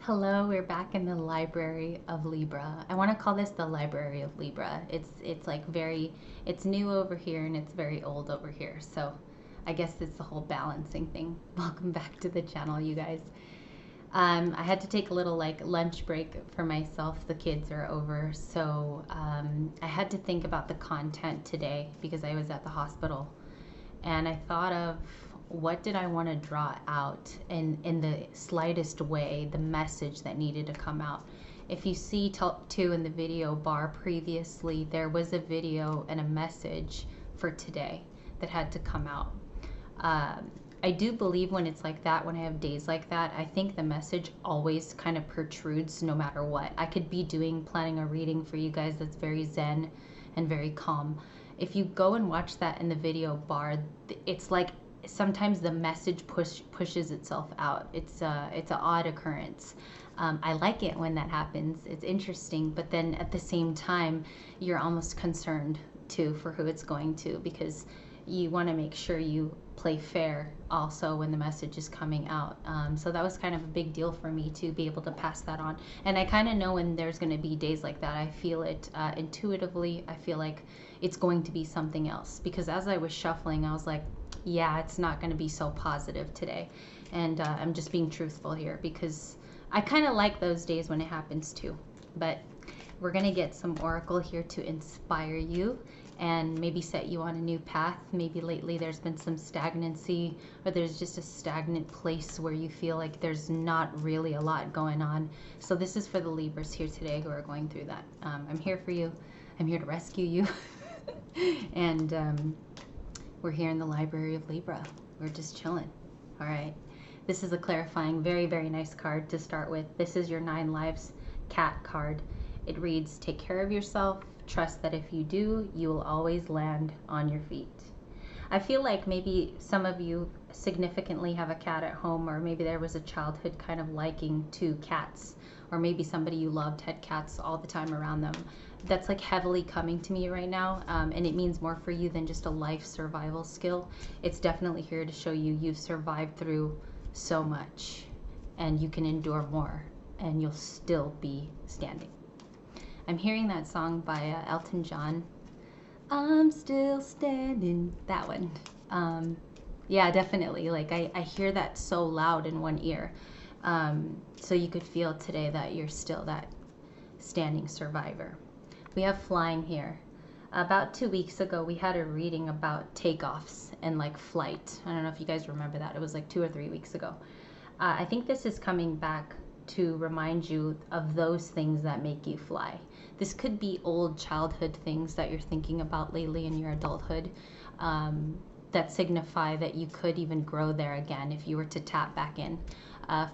Hello, we're back in the library of Libra. I want to call this the library of Libra. It's like it's new over here and it's very old over here. So I guess it's the whole balancing thing. Welcome back to the channel, you guys. I had to take a little like lunch break for myself. The kids are over, so I had to think about the content today because I was at the hospital, and I thought of what did I want to draw out in the slightest way, the message that needed to come out. If you see too in the video bar previously, there was a video and a message for today that had to come out. I do believe when it's like that, when I have days like that, I think the message always kind of protrudes no matter what. I could be planning a reading for you guys that's very zen and very calm. If you go and watch that in the video bar, it's like sometimes the message pushes itself out. It's an odd occurrence. I like it when that happens. It's interesting, but then at the same time, you're almost concerned too for who it's going to, because you want to make sure you play fair also when the message is coming out. So that was kind of a big deal for me to be able to pass that on. And I kind of know when there's going to be days like that. I feel it intuitively. I feel like it's going to be something else, because as I was shuffling, I was like, yeah, it's not going to be so positive today. And I'm just being truthful here because I kind of like those days when it happens too. But we're going to get some oracle here to inspire you and maybe set you on a new path. Maybe lately there's been some stagnancy, or there's just a stagnant place where you feel like there's not really a lot going on. So this is for the Libras here today who are going through that. I'm here for you. I'm here to rescue you. And we're here in the library of Libra. We're just chilling. All right. This is a clarifying, very, very nice card to start with. This is your 9 Lives Cat card. It reads, take care of yourself. Trust that if you do, you will always land on your feet. I feel like maybe some of you significantly have a cat at home, or maybe there was a childhood kind of liking to cats, or maybe somebody you loved had cats all the time around them. That's like heavily coming to me right now, and it means more for you than just a life survival skill. It's definitely here to show you you've survived through so much, and you can endure more, and you'll still be standing. I'm hearing that song by Elton John, I'm still standing, that one. Yeah, definitely, like I hear that so loud in one ear. So you could feel today that you're still that standing survivor. We have flying here. About 2 weeks ago, we had a reading about takeoffs and like flight. I don't know if you guys remember that. It was like 2 or 3 weeks ago. I think this is coming back to remind you of those things that make you fly. This could be old childhood things that you're thinking about lately in your adulthood, that signify that you could even grow there again if you were to tap back in.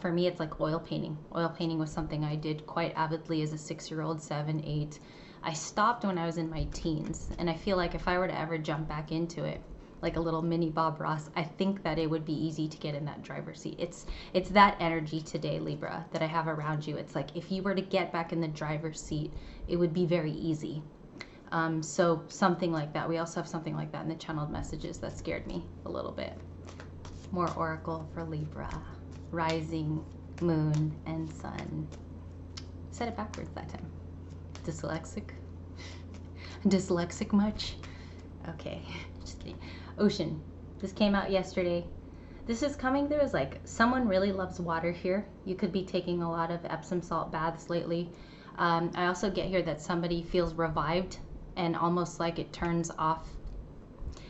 For me, it's like oil painting. Oil painting was something I did quite avidly as a 6-year-old, 7, 8. I stopped when I was in my teens, and I feel like if I were to ever jump back into it, like a little mini Bob Ross, I think that it would be easy to get in that driver's seat. It's that energy today, Libra, that I have around you. It's like if you were to get back in the driver's seat, it would be very easy. So something like that. We also have something like that in the channeled messages that scared me a little bit. More oracle for Libra. Rising, moon, and sun. Said it backwards that time. Dyslexic? Dyslexic much? Okay, just kidding. Ocean. This came out yesterday. This is coming through as like someone really loves water here. You could be taking a lot of Epsom salt baths lately. I also get here that somebody feels revived and almost like it turns off.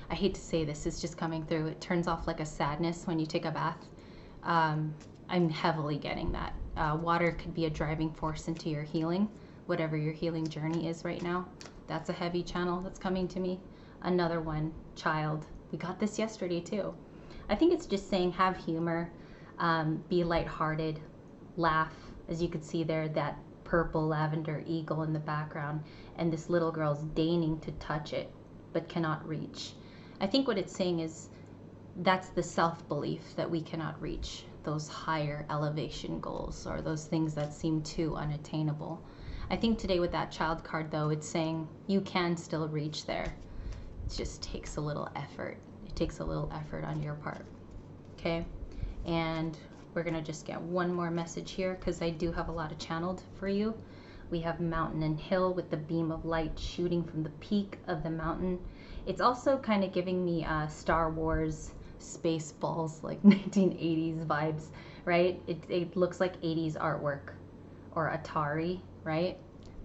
I hate to say this, it's just coming through. It turns off like a sadness when you take a bath. I'm heavily getting that. Water could be a driving force into your healing, whatever your healing journey is right now. That's a heavy channel that's coming to me. Another one, child. We got this yesterday too. I think it's just saying have humor, be lighthearted, laugh. As you can see there, that purple lavender eagle in the background, and this little girl's deigning to touch it but cannot reach. I think what it's saying is that's the self-belief that we cannot reach those higher elevation goals or those things that seem too unattainable. I think today with that child card though, it's saying you can still reach there. It just takes a little effort. It takes a little effort on your part. Okay? And We're going to just get one more message here because I do have a lot of channeled for you. We have mountain and hill with the beam of light shooting from the peak of the mountain. It's also kind of giving me Star Wars Spaceballs, like 1980s vibes, right? It looks like 80s artwork, or Atari, right?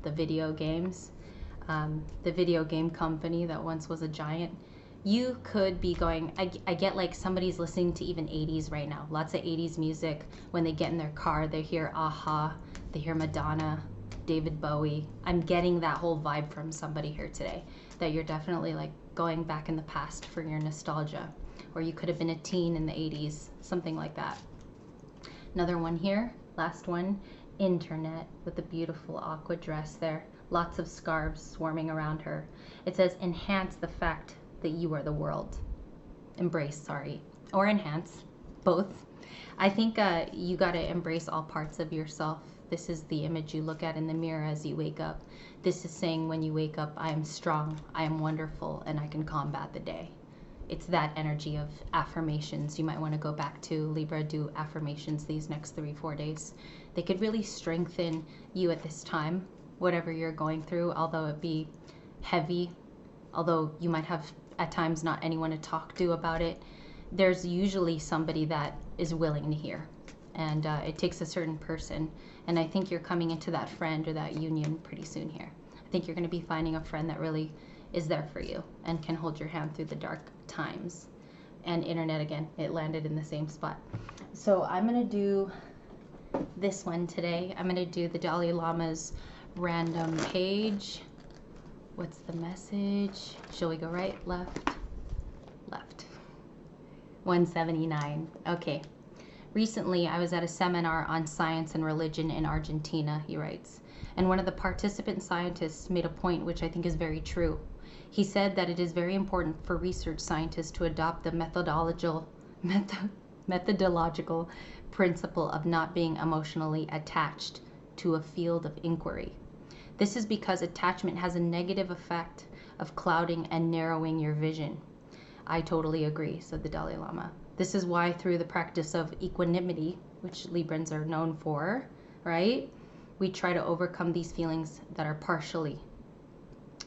The video games. The video game company that once was a giant. You could be going, I get like somebody's listening to even 80s right now. Lots of 80s music. When they get in their car, they hear Aha, they hear Madonna, David Bowie. I'm getting that whole vibe from somebody here today, that you're definitely like going back in the past for your nostalgia. Or you could have been a teen in the 80s, something like that. Another one here, last one, internet, with the beautiful aqua dress there. Lots of scarves swarming around her. It says, enhance the fact that you are the world. Embrace, sorry, or enhance, both. I think you got to embrace all parts of yourself. This is the image you look at in the mirror as you wake up. This is saying when you wake up, I am strong, I am wonderful, and I can combat the day. It's that energy of affirmations. You might want to go back to Libra, do affirmations these next 3-4 days. They could really strengthen you at this time, whatever you're going through, although it be heavy, although you might have at times not anyone to talk to about it. There's usually somebody that is willing to hear, and it takes a certain person, and I think you're coming into that friend or that union pretty soon here. I think you're going to be finding a friend that really is there for you and can hold your hand through the dark times. And internet, again, it landed in the same spot. So I'm going to do this one today. I'm going to do the Dalai Lama's random page. What's the message? Shall we go right, left? Left. 179. Okay. Recently, I was at a seminar on science and religion in Argentina, he writes, and one of the participant scientists made a point which I think is very true. He said that it is very important for research scientists to adopt the methodological principle of not being emotionally attached to a field of inquiry. This is because attachment has a negative effect of clouding and narrowing your vision. I totally agree, said the Dalai Lama. This is why through the practice of equanimity, which Librans are known for, right, we try to overcome these feelings that are partially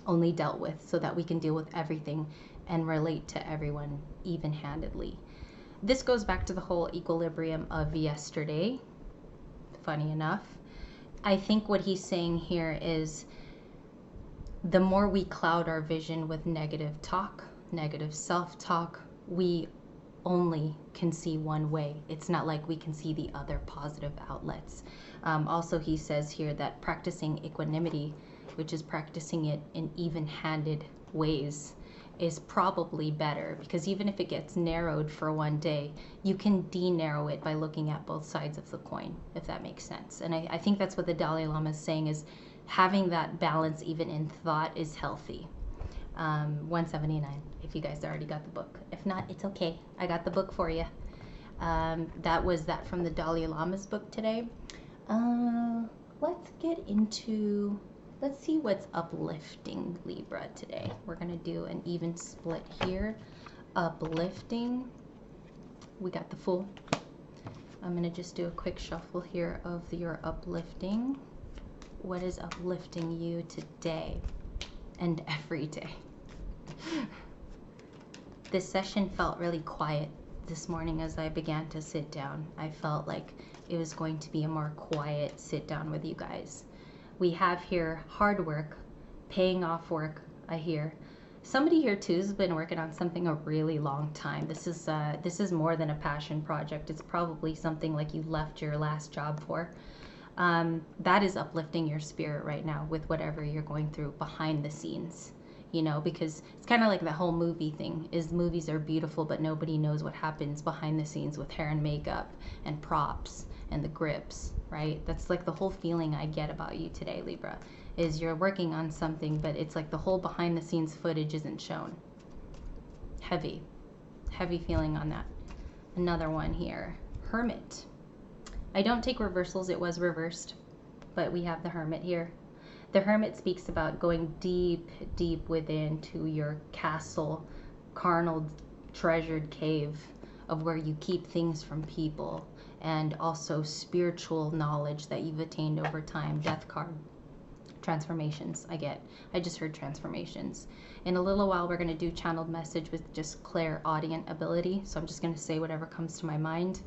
only dealt with so that we can deal with everything and relate to everyone even-handedly. This goes back to the whole equilibrium of yesterday, funny enough. I think what he's saying here is the more we cloud our vision with negative talk, negative self-talk, we only can see one way. It's not like we can see the other positive outlets. Also, he says here that practicing equanimity, which is practicing it in even-handed ways, is probably better, because even if it gets narrowed for one day, you can de-narrow it by looking at both sides of the coin, if that makes sense. And I think that's what the Dalai Lama is saying, is having that balance even in thought is healthy. 179, if you guys already got the book. If not, it's okay. I got the book for you. That was that from the Dalai Lama's book today. Let's get into... Let's see what's uplifting Libra today. We're going to do an even split here. Uplifting. We got the Fool. I'm going to just do a quick shuffle here of your uplifting. What is uplifting you today and every day? This session felt really quiet this morning as I began to sit down. I felt like it was going to be a more quiet sit down with you guys. We have here hard work, paying off work, I hear. Somebody here too has been working on something a really long time. This is more than a passion project. It's probably something like you left your last job for. That is uplifting your spirit right now with whatever you're going through behind the scenes. You know, because it's kind of like the whole movie thing, is movies are beautiful, but nobody knows what happens behind the scenes with hair and makeup and props and the grips, right? That's like the whole feeling I get about you today, Libra, is you're working on something, but it's like the whole behind the scenes footage isn't shown. Heavy feeling on that. Another one here, Hermit. I don't take reversals, it was reversed, but we have the Hermit here. The Hermit speaks about going deep, deep within to your castle, carnal, treasured cave of where you keep things from people and also spiritual knowledge that you've attained over time. Death card. Transformations. I just heard transformations. In a little while, we're going to do channeled message with just clairaudient ability. So I'm just going to say whatever comes to my mind.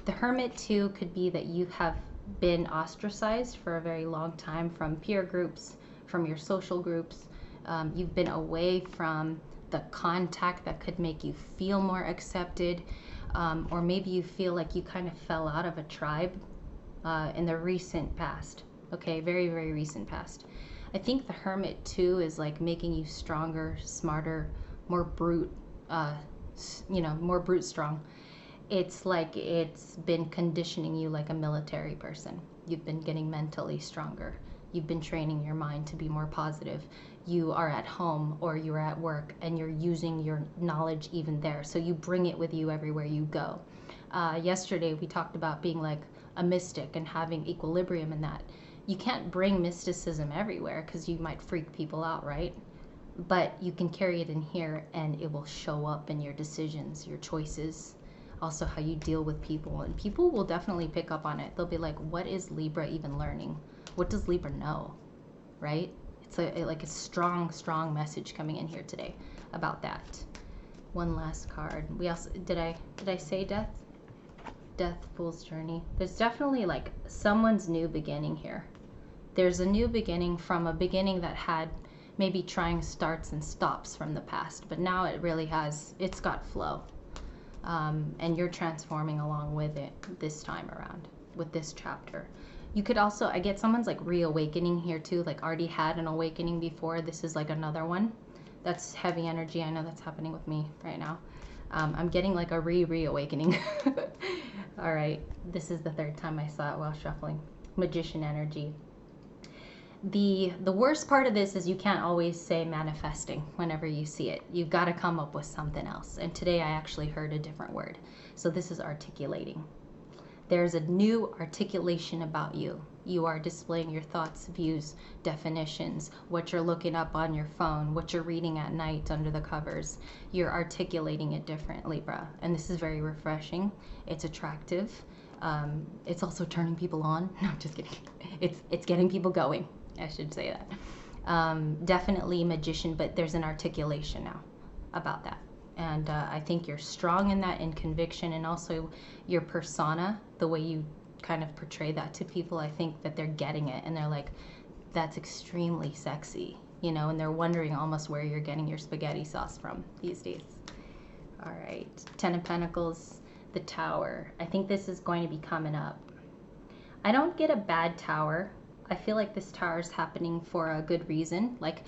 The Hermit too could be that you have been ostracized for a very long time from peer groups, from your social groups. You've been away from the contact that could make you feel more accepted, or maybe you feel like you kind of fell out of a tribe in the recent past. Okay, very, very recent past. I think the Hermit too is like making you stronger, smarter, more brute, more brute strong. It's like it's been conditioning you like a military person. You've been getting mentally stronger. You've been training your mind to be more positive. You are at home or you're at work and you're using your knowledge even there. So you bring it with you everywhere you go. Yesterday we talked about being like a mystic and having equilibrium in that. You can't bring mysticism everywhere because you might freak people out, right? But you can carry it in here and it will show up in your decisions, your choices, also how you deal with people. And people will definitely pick up on it. They'll be like, what is Libra even learning? What does Libra know, right? It's like a strong, strong message coming in here today about that. One last card. We also, did I say death? Death, Fool's Journey. There's definitely like someone's new beginning here. There's a new beginning from a beginning that had maybe trying starts and stops from the past, but now it really has, it's got flow. And you're transforming along with it this time around with this chapter. You could also, I get someone's like reawakening here too, like already had an awakening before. This is like another one. That's heavy energy. I know that's happening with me right now. I'm getting like a reawakening. All right, this is the third time I saw it while shuffling. Magician energy. The worst part of this is you can't always say manifesting whenever you see it. You've got to come up with something else. And today I actually heard a different word. So this is articulating. There's a new articulation about you. You are displaying your thoughts, views, definitions, what you're looking up on your phone, what you're reading at night under the covers. You're articulating it different, Libra. And this is very refreshing. It's attractive. It's also turning people on. No, I'm just kidding. It's getting people going. I should say that. Definitely magician, but there's an articulation now about that. And I think you're strong in that, in conviction, and also your persona, the way you kind of portray that to people. I think that they're getting it and they're like, that's extremely sexy, you know, and they're wondering almost where you're getting your spaghetti sauce from these days. All right, Ten of Pentacles, the Tower. I think this is going to be coming up. I don't get a bad Tower. I feel like this tower is happening for a good reason. Like,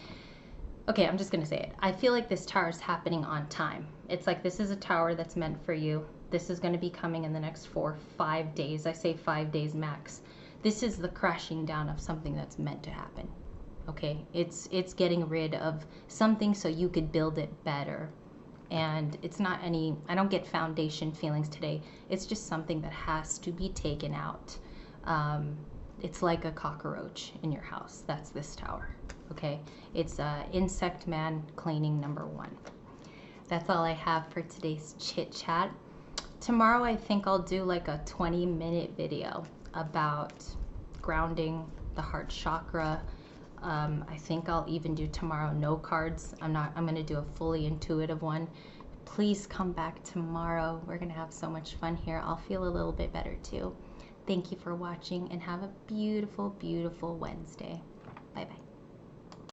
okay, I'm just going to say it. I feel like this tower is happening on time. It's like this is a tower that's meant for you. This is going to be coming in the next 4 or 5 days. I say 5 days max. This is the crashing down of something that's meant to happen. Okay, it's getting rid of something so you could build it better. And it's not any, I don't get foundation feelings today. It's just something that has to be taken out. It's like a cockroach in your house. That's this tower. Okay, it's insect man cleaning number 1. That's all I have for today's chit chat. Tomorrow I think I'll do like a 20-minute video about grounding, the heart chakra. I think I'll even do tomorrow no cards. I'm going to do a fully intuitive one. Please come back tomorrow. We're going to have so much fun here. I'll feel a little bit better too. Thank you for watching and have a beautiful, beautiful Wednesday. Bye-bye.